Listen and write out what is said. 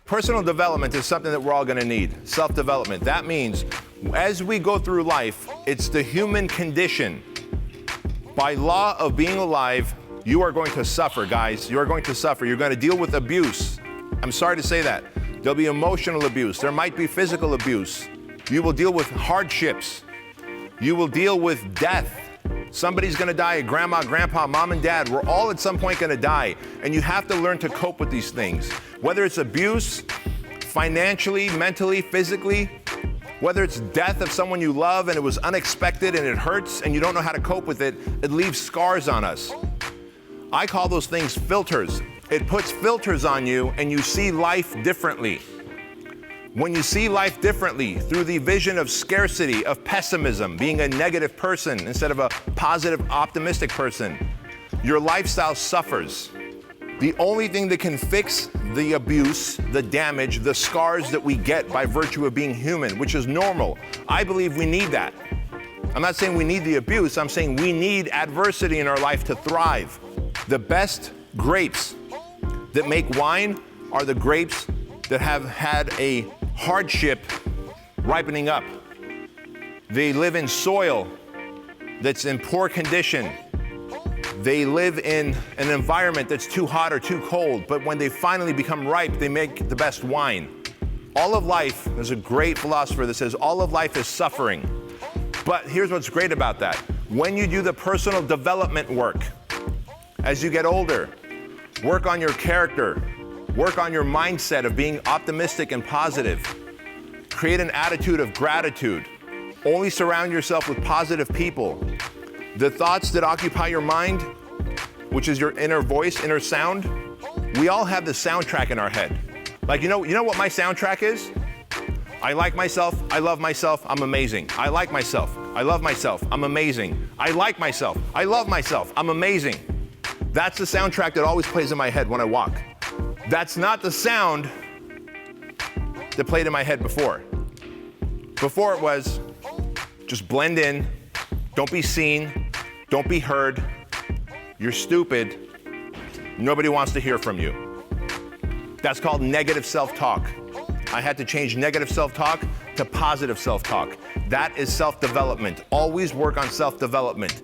Personal development is something that we're all going to need. Self-development. That means as we go through life, it's the human condition. By law of being alive, you are going to suffer, guys. You are going to suffer. You're going to deal with abuse. I'm sorry to say that. There'll be emotional abuse. There might be physical abuse. You will deal with hardships. You will deal with death. Somebody's going to die, grandma, grandpa, mom and dad. We're all at some point going to die. And you have to learn to cope with these things. Whether it's abuse, financially, mentally, physically, whether it's death of someone you love and it was unexpected and it hurts and you don't know how to cope with it, it leaves scars on us. I call those things filters. It puts filters on you and you see life differently. When you see life differently through the vision of scarcity, of pessimism, being a negative person instead of a positive, optimistic person, your lifestyle suffers. The only thing that can fix the abuse, the damage, the scars that we get by virtue of being human, which is normal, I believe we need that. I'm not saying we need the abuse, I'm saying we need adversity in our life to thrive. The best grapes that make wine are the grapes that have had a hardship ripening up. They live in soil that's in poor condition. They live in an environment that's too hot or too cold, but when they finally become ripe, they make the best wine. All of life, there's a great philosopher that says all of life is suffering. But here's what's great about that. When you do the personal development work, as you get older, work on your character, work on your mindset of being optimistic and positive. Create an attitude of gratitude. Only surround yourself with positive people. The thoughts that occupy your mind, which is your inner voice, inner sound, we all have the soundtrack in our head. Like, you know what my soundtrack is? I like myself, I love myself, I'm amazing. I like myself, I love myself, I'm amazing. I like myself, I love myself, I'm amazing. That's the soundtrack that always plays in my head when I walk. That's not the sound that played in my head before. Before it was, just blend in, don't be seen, don't be heard, you're stupid, nobody wants to hear from you. That's called negative self-talk. I had to change negative self-talk to positive self-talk. That is self-development. Always work on self-development.